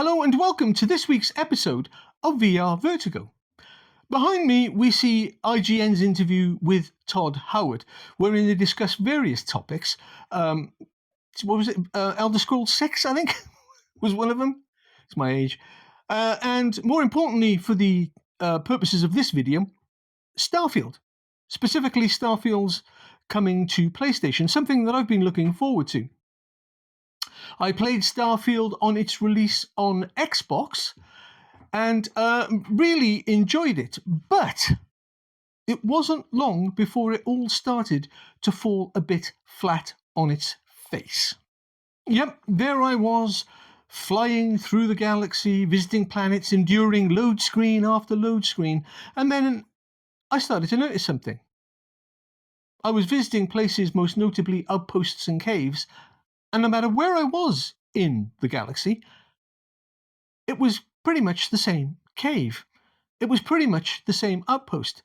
Hello and welcome to this week's episode of VR Vertigo. Behind me we see IGN's interview with Todd Howard, wherein they discuss various topics. What was it? Elder Scrolls 6, I think, was one of them. It's my age. And more importantly, for the purposes of this video, Starfield. Specifically Starfield's coming to PlayStation, something that I've been looking forward to. I played Starfield on its release on Xbox and really enjoyed it, but it wasn't long before it all started to fall a bit flat on its face. Yep, there I was, flying through the galaxy, visiting planets, enduring load screen after load screen, and then I started to notice something. I was visiting places, most notably outposts and caves, and no matter where I was in the galaxy, it was pretty much the same cave. It was pretty much the same outpost,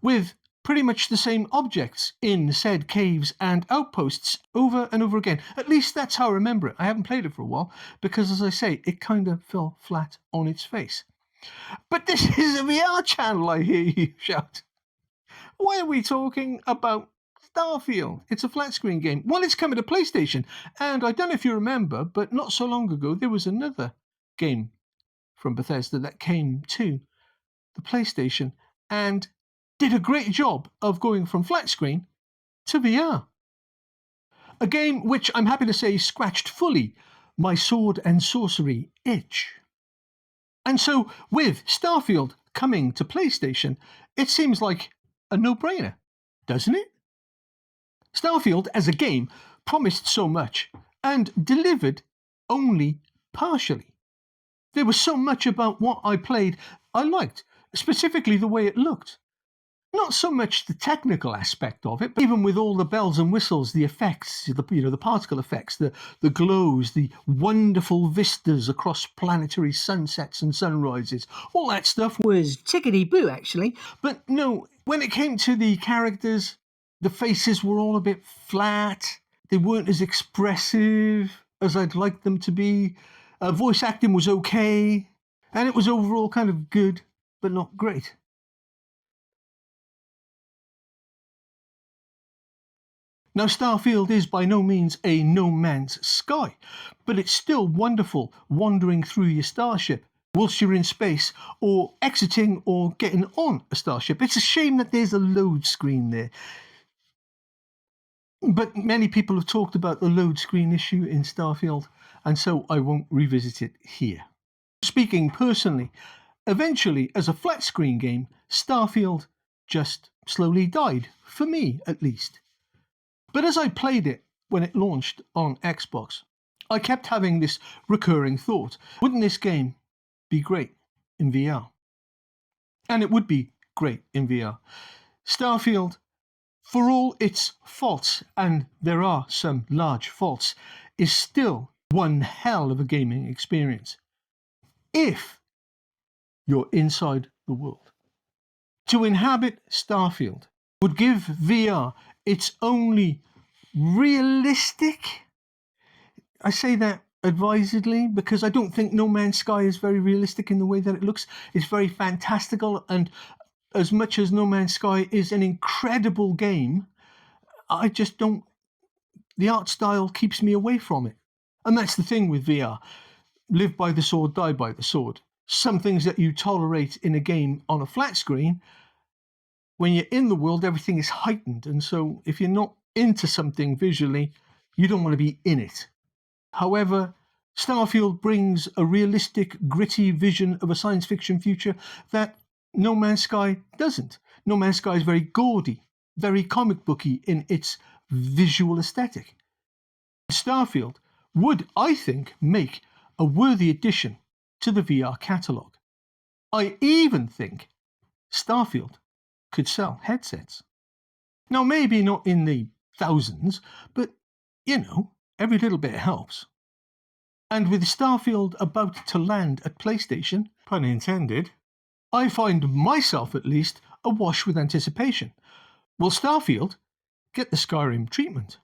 with pretty much the same objects in said caves and outposts over and over again. At least that's how I remember it. I haven't played it for a while, because as I say, it kind of fell flat on its face. But this is a VR channel, I hear you shout. Why are we talking about Starfield? It's a flat screen game. Well, it's coming to PlayStation, and I don't know if you remember, but not so long ago there was another game from Bethesda that came to the PlayStation and did a great job of going from flat screen to VR. A game which I'm happy to say scratched fully my sword and sorcery itch. And so with Starfield coming to PlayStation, it seems like a no-brainer, doesn't it? Starfield as a game promised so much and delivered only partially. There was so much about what I played I liked, specifically the way it looked. Not so much the technical aspect of it, but even with all the bells and whistles, the effects, the particle effects, the glows, the wonderful vistas across planetary sunsets and sunrises, all that stuff was tickety-boo, actually. But no, when it came to the characters, the faces were all a bit flat. They weren't as expressive as I'd like them to be. Voice acting was okay, and it was overall kind of good, but not great. Now, Starfield is by no means a No Man's Sky, but it's still wonderful wandering through your starship whilst you're in space, or exiting or getting on a starship. It's a shame that there's a load screen there. But many people have talked about the load screen issue in Starfield, and so I won't revisit it here. Speaking personally, eventually, as a flat screen game, Starfield just slowly died, for me at least. But as I played it when it launched on Xbox, I kept having this recurring thought: wouldn't this game be great in VR? And it would be great in VR. Starfield, for all its faults, and there are some large faults, is still one hell of a gaming experience, if you're inside the world. To inhabit Starfield would give VR its only realistic, I say that advisedly, because I don't think No Man's Sky is very realistic in the way that it looks. It's very fantastical, and as much as No Man's Sky is an incredible game, I just don't... the art style keeps me away from it. And that's the thing with VR. Live by the sword, die by the sword. Some things that you tolerate in a game on a flat screen, when you're in the world, everything is heightened. And so if you're not into something visually, you don't want to be in it. However, Starfield brings a realistic, gritty vision of a science fiction future that No Man's Sky doesn't. No Man's Sky is very gaudy, very comic booky in its visual aesthetic. Starfield would, I think, make a worthy addition to the VR catalogue. I even think Starfield could sell headsets. Now, maybe not in the thousands, but, every little bit helps. And with Starfield about to land at PlayStation, pun intended, I find myself at least awash with anticipation. Will Starfield get the Skyrim treatment?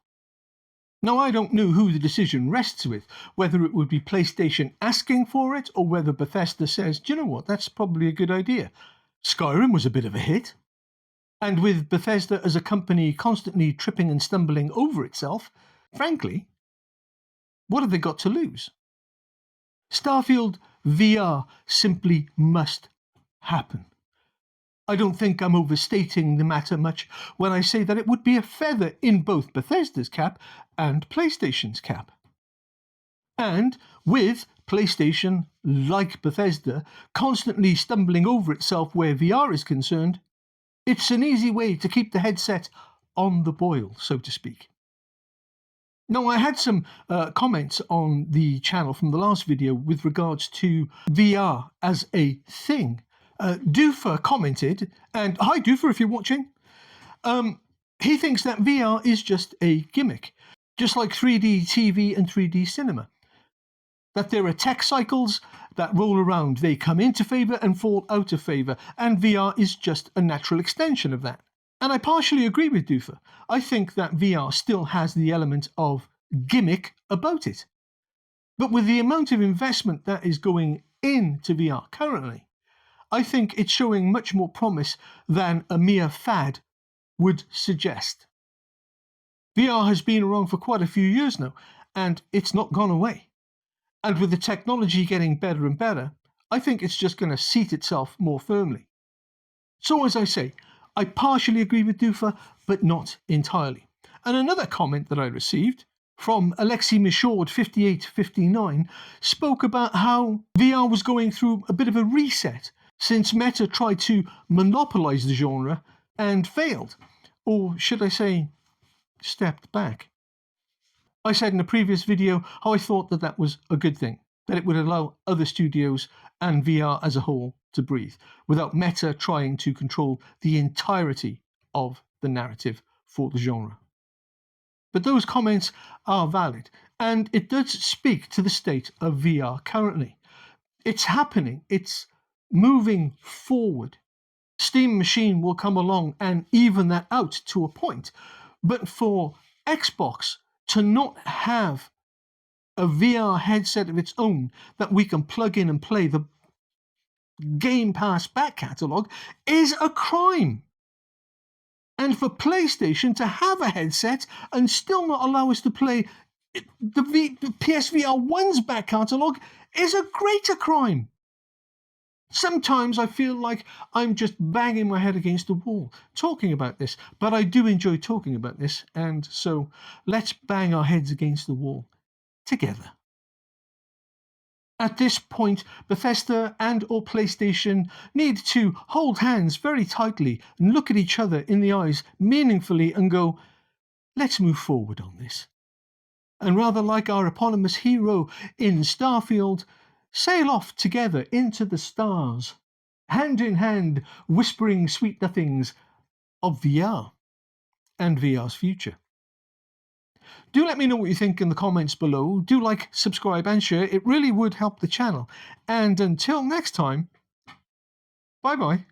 Now, I don't know who the decision rests with, whether it would be PlayStation asking for it or whether Bethesda says, do you know what, that's probably a good idea. Skyrim was a bit of a hit. And with Bethesda as a company constantly tripping and stumbling over itself, frankly, what have they got to lose? Starfield VR simply must happen. I don't think I'm overstating the matter much when I say that it would be a feather in both Bethesda's cap and PlayStation's cap. And with PlayStation, like Bethesda, constantly stumbling over itself where VR is concerned, it's an easy way to keep the headset on the boil, so to speak. Now, I had some comments on the channel from the last video with regards to VR as a thing. Doofer commented, and hi Doofer if you're watching, he thinks that VR is just a gimmick, just like 3D TV and 3D cinema. That there are tech cycles that roll around, they come into favour and fall out of favour, and VR is just a natural extension of that. And I partially agree with Doofer. I think that VR still has the element of gimmick about it. But with the amount of investment that is going into VR currently, I think it's showing much more promise than a mere fad would suggest. VR has been around for quite a few years now, and it's not gone away. And with the technology getting better and better, I think it's just going to seat itself more firmly. So as I say, I partially agree with Doofer, but not entirely. And another comment that I received from Alexei Michaud 5859 spoke about how VR was going through a bit of a reset since Meta tried to monopolize the genre and failed, or should I say, stepped back. I said in a previous video how I thought that that was a good thing, that it would allow other studios and VR as a whole to breathe, without Meta trying to control the entirety of the narrative for the genre. But those comments are valid, and it does speak to the state of VR currently. It's happening, it's moving forward. Steam Machine will come along and even that out to a point, but for Xbox to not have a VR headset of its own that we can plug in and play the Game Pass back catalogue is a crime. And for PlayStation to have a headset and still not allow us to play the PSVR1's back catalogue is a greater crime. Sometimes I feel like I'm just banging my head against the wall talking about this, but I do enjoy talking about this, and so let's bang our heads against the wall together. At this point, Bethesda and or PlayStation need to hold hands very tightly and look at each other in the eyes meaningfully and go, let's move forward on this. And rather like our eponymous hero in Starfield, sail off together into the stars, hand in hand, whispering sweet nothings of VR and VR's future. Do let me know what you think in the comments below. Do like, subscribe and share. It really would help the channel. And until next time, bye bye.